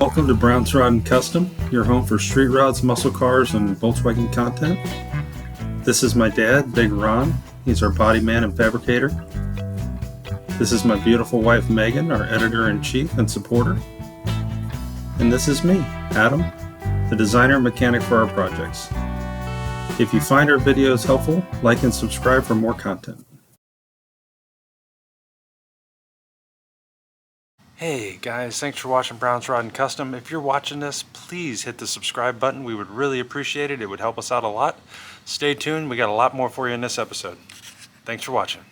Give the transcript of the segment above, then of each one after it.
Welcome to Brown's Rod and Custom, your home for street rods, muscle cars, and Volkswagen content. This is my dad, Big Ron. He's our body man and fabricator. This is my beautiful wife, Megan, our editor-in-chief and supporter. And this is me, Adam, the designer and mechanic for our projects. If you find our videos helpful, like and subscribe for more content. Hey guys, thanks for watching Brown's Rod and Custom. If you're watching this, please hit the subscribe button. We would really appreciate it. It would help us out a lot. Stay tuned. We got a lot more for you in this episode. Thanks for watching.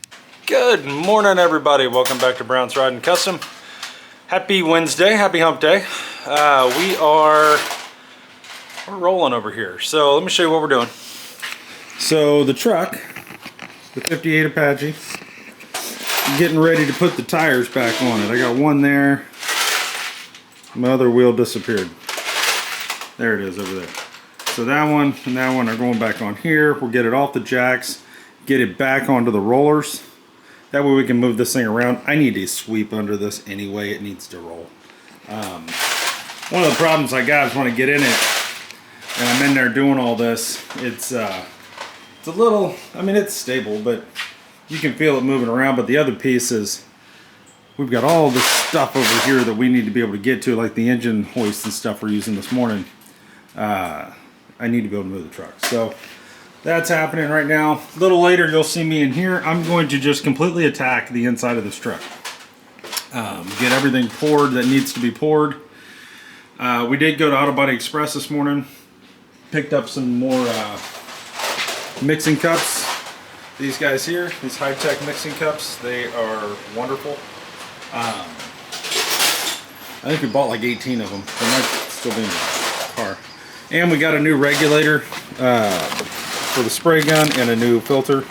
Good morning, everybody. Welcome back to Brown's Rod and Custom. Happy Wednesday. Happy hump day. We're rolling over here. So let me show you what we're doing. So the truck, the 58 Apache, getting ready to put the tires back on it. I got one there. My other wheel disappeared. There it is over there. So that one and that one are going back on here. We'll get it off the jacks, get it back onto the rollers. That way we can move this thing around. I need to sweep under this anyway. It needs to roll. One of the problems I got is when I get in it and I'm in there doing all this, it's a little, I mean, it's stable, but you can feel it moving around. But the other piece is we've got all this stuff over here that we need to be able to get to, like the engine hoist and stuff we're using this morning. I need to be able to move the truck. So that's happening right now. A little later you'll see me in here. I'm going to just completely attack the inside of this truck. Get everything poured that needs to be poured. We did go to Auto Body Express this morning. Picked up some more mixing cups. These guys here, these high-tech mixing cups, they are wonderful. I think we bought like 18 of them. They might still be in the car. And we got a new regulator for the spray gun and a new filter.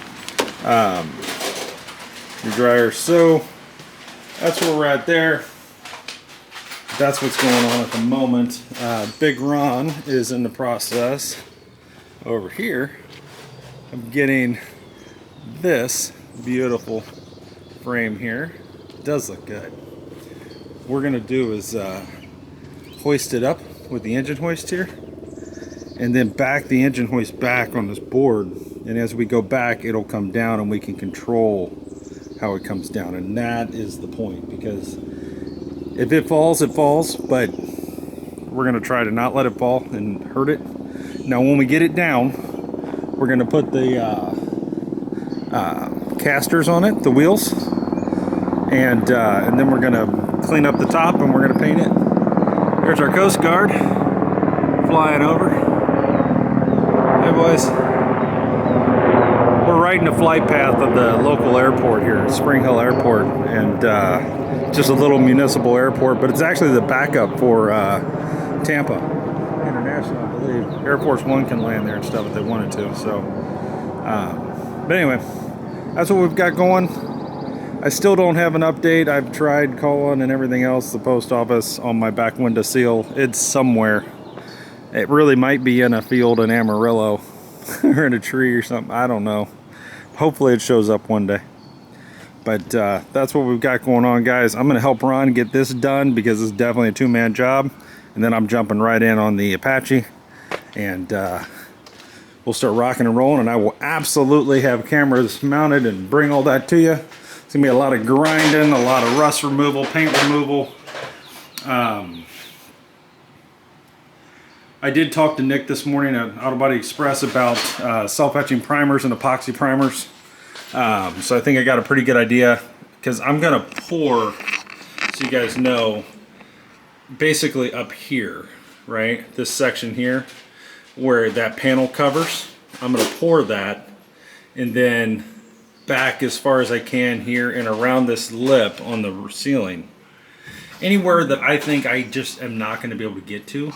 New dryer. So that's where we're at there. That's what's going on at the moment. Big Ron is in the process over here of getting this beautiful frame here. It does look good. What we're gonna do is hoist it up with the engine hoist here and then back the engine hoist back on this board, and as we go back it'll come down and we can control how it comes down. And that is the point, because if it falls, it falls, but we're gonna try to not let it fall and hurt it. Now when we get it down, we're gonna put the casters on it, the wheels, and then we're gonna clean up the top and we're gonna paint it. There's our Coast Guard flying over. Hey boys, we're right in the flight path of the local airport here, Spring Hill Airport, and just a little municipal airport, but it's actually the backup for Tampa International, I believe. Air Force One can land there and stuff if they wanted to. So but anyway, that's what we've got going. I still don't have an update. I've tried calling and everything else, the post office on my back window seal. It's somewhere. It really might be in a field in Amarillo or in a tree or something. I don't know. Hopefully it shows up one day. But that's what we've got going on, guys. I'm going to help Ron get this done because it's definitely a two-man job. And then I'm jumping right in on the Apache. And we'll start rocking and rolling, and I will absolutely have cameras mounted and bring all that to you. It's gonna be a lot of grinding, a lot of rust removal, paint removal. I did talk to Nick this morning at Auto Body Express about self-etching primers and epoxy primers. So I think I got a pretty good idea, because I'm gonna pour, so you guys know, basically up here, right? This section here, where that panel covers, I'm going to pour that, and then back as far as I can here and around this lip on the ceiling, anywhere that I think I just am not going to be able to get to.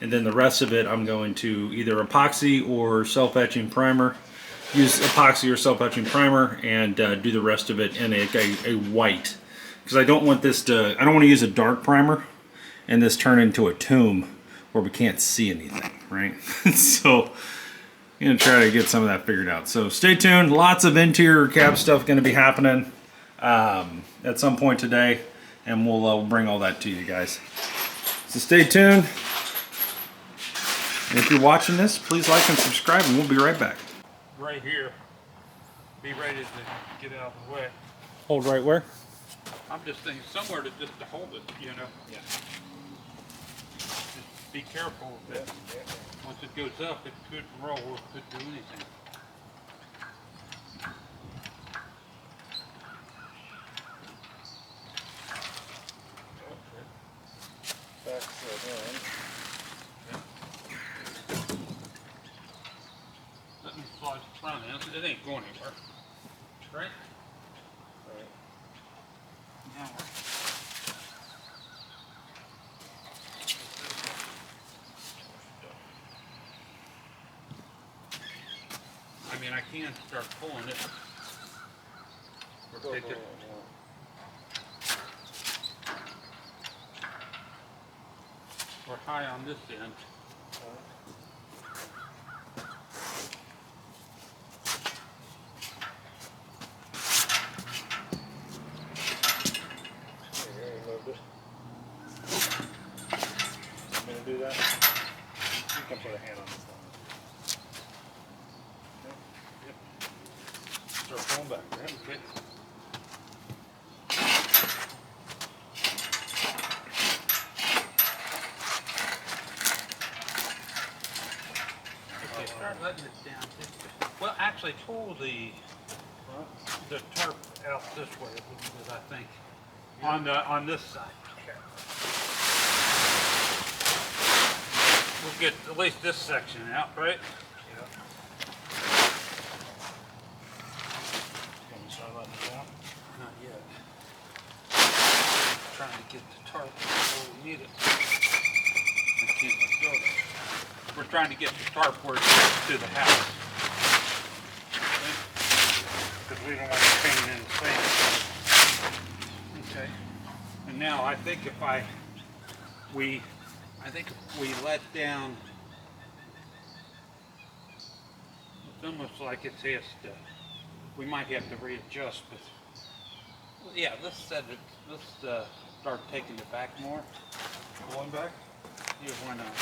And then the rest of it I'm going to either epoxy or self-etching primer, use epoxy or self-etching primer, and do the rest of it in a white, because I don't want this to, I don't want to use a dark primer and this turn into a tomb where we can't see anything, right? So I'm gonna try to get some of that figured out. So stay tuned. Lots of interior cab stuff gonna be happening at some point today, and we'll bring all that to you guys. So stay tuned. And if you're watching this, please like and subscribe, and we'll be right back. Right here. Be ready to get out of the way. Hold right where? I'm just thinking somewhere to just to hold it, you know. Yeah. Just be careful with it. Once it goes up, it could roll or it could do anything. Let me slide the front in. It ain't going anywhere. Right? Right. Now I mean, I can start pulling it. Or take it. We're high on this end. Want me to do that? You can put a hand on this one. Yep. Start pulling back, right? Okay. Okay, start letting it down. Well, actually, pull the tarp out this way, I think. On this side. Okay. We'll get at least this section out, right? Yeah. Can you start letting it down? Not yet. Trying to get the tarp where we need it. I can't let go. We're trying to get the tarp where it gets to the house. Because we don't want it hanging in the sand. Okay. And now I think if we let down, it's almost like it has to, we might have to readjust, but yeah, let's start taking it back more. Pulling back? Yeah, why not?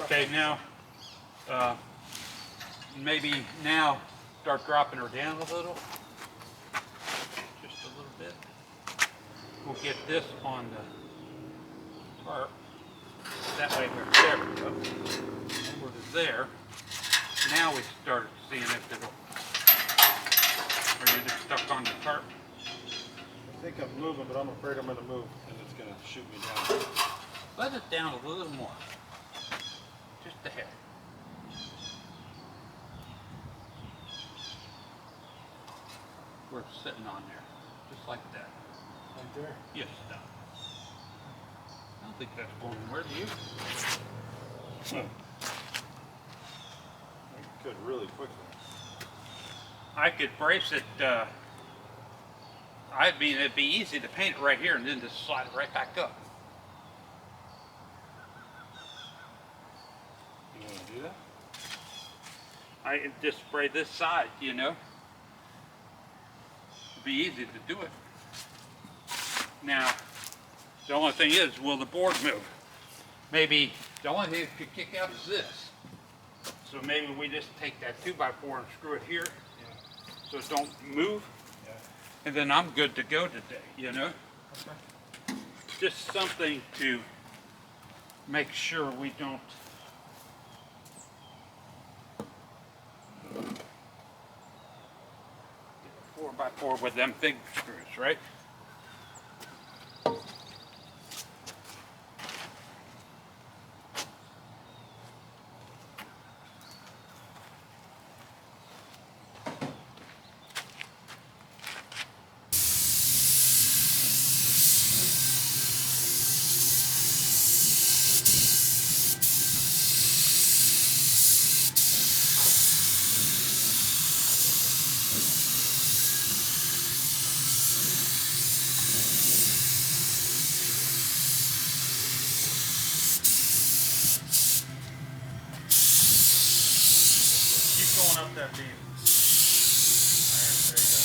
Okay, now, maybe now start dropping her down a little. Just a little bit. We'll get this on the tarp. That way we're there. We go. Over to there. Now we start seeing if it'll. Are you just stuck on the tarp? I think I'm moving, but I'm afraid I'm going to move, and it's going to shoot me down. Let it down a little more. Just a hair. We're sitting on there, just like that. Right there? Yes, down. I don't think that's going anywhere, do you? I could really quickly. I could brace it, I mean, it'd be easy to paint it right here and then just slide it right back up. You want to do that? I could just spray this side, you know. It'd be easy to do it. Now, the only thing is, will the board move? Maybe the only thing that could kick out is this. So maybe we just take that 2x4 and screw it here, so it don't move. Yeah. And then I'm good to go today, you know? Okay. Just something to make sure we don't. 4x4 with them big screws, right? Keep going up that beam. Alright, there you go.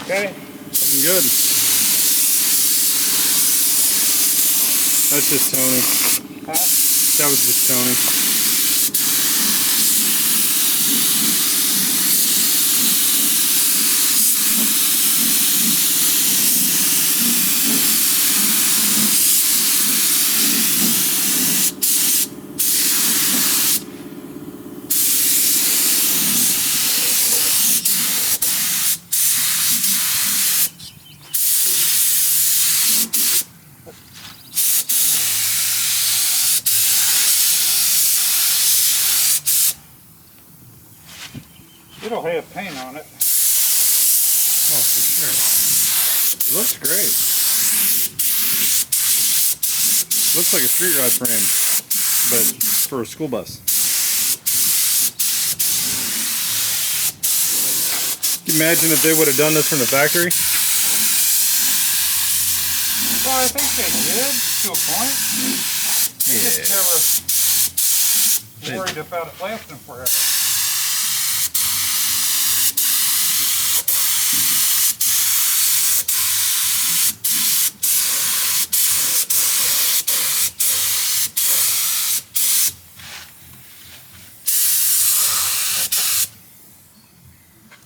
okay? Looking good. That's just Tony. Huh? That was just Tony. It'll have paint on it. Oh, for sure. It looks great. Looks like a street rod frame, but for a school bus. Can you imagine if they would have done this from the factory? Well, I think they did, to a point. They just never worried about it lasting forever.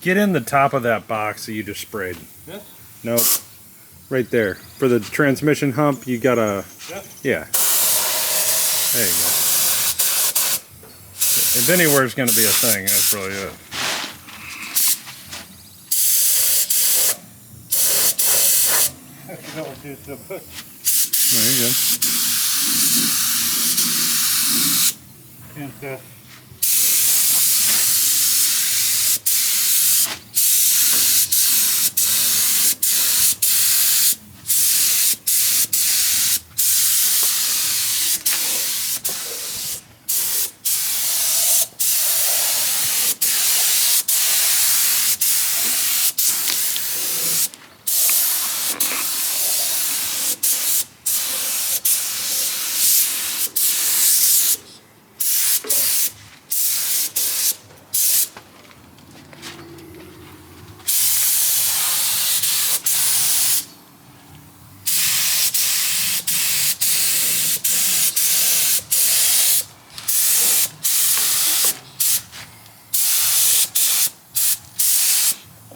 Get in the top of that box that you just sprayed. This? Nope. Right there. For the transmission hump, you gotta... This? Yeah. There you go. If anywhere's gonna be a thing, that's really it. That'll do some push. There you go. And,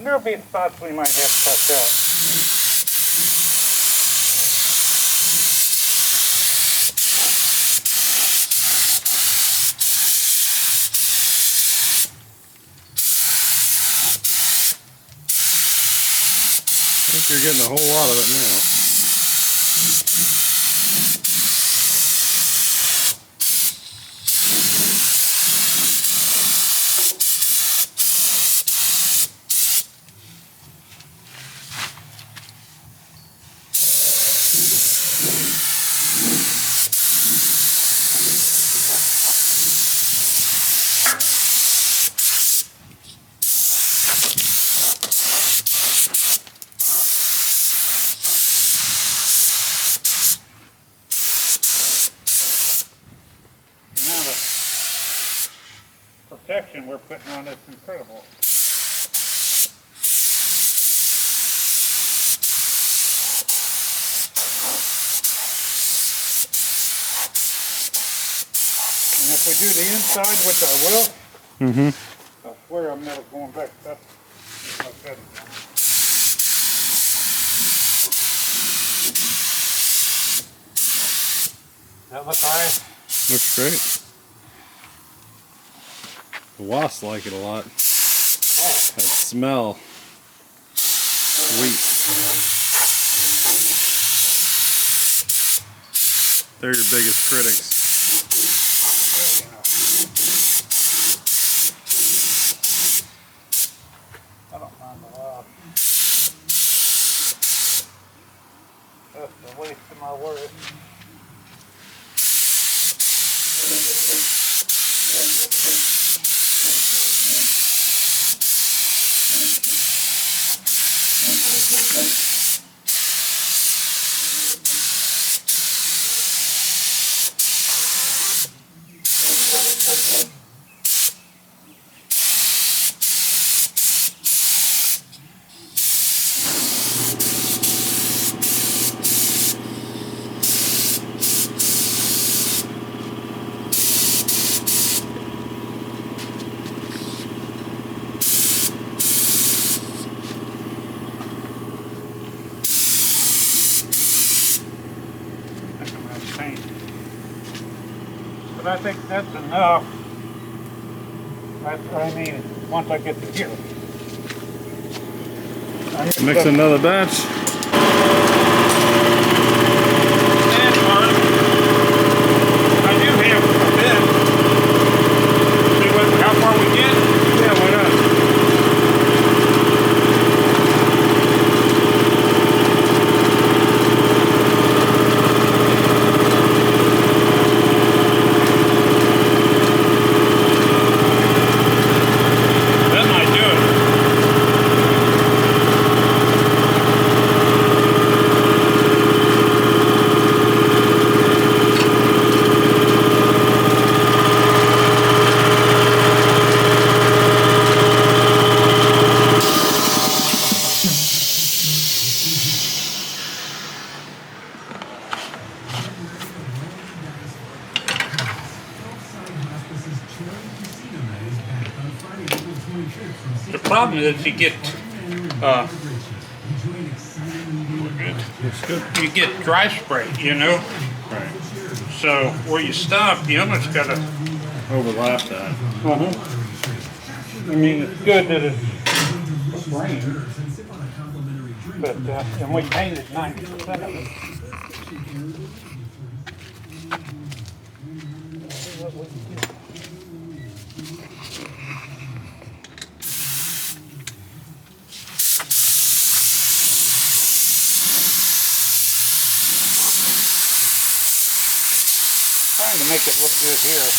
there'll be spots we might have to touch up. I think you're getting a whole lot of it now. Protection we're putting on is incredible. And if we do the inside with our wheel, I swear I'm never going back. That's good. That look alright? Looks great. The wasps like it a lot. That smell. Sweet. They're your biggest critics. I don't mind the wasp. That's the waste of my work. but I think that's enough. I mean, once I get to here. Mix another batch. I do have a bit. See how far we get? Yeah, why not? That might do it. The problem is you get you get dry spray, you know. Right. So where you stop, you almost gotta. Overlap that. I mean, it's good that it's rain, but and we painted 90% of it. Trying to make it look good here.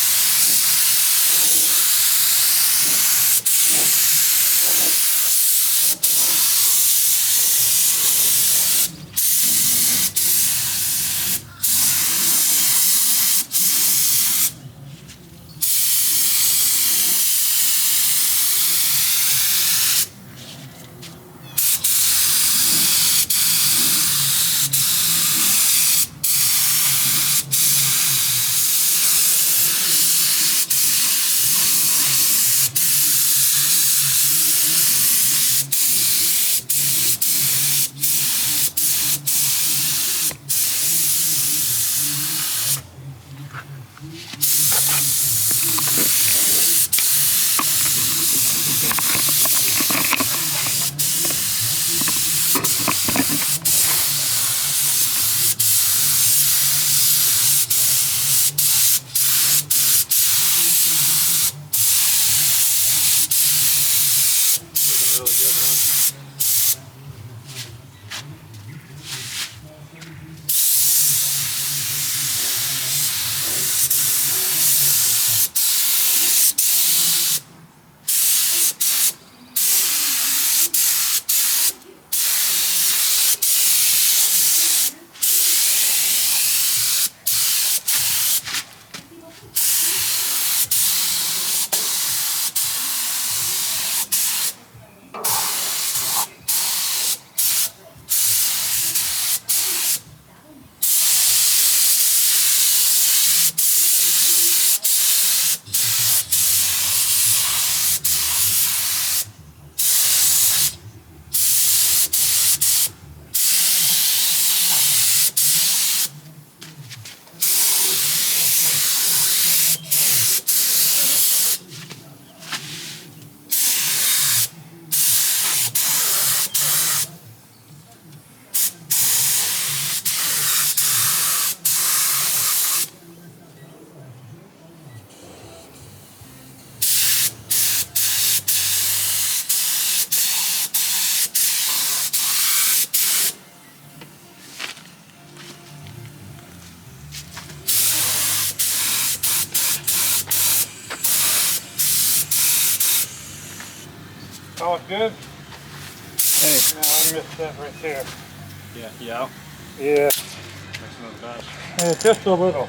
Oh, it's good? Hey. No, I missed that right there. Yeah, yeah. Yeah. Mix another batch. Just a little.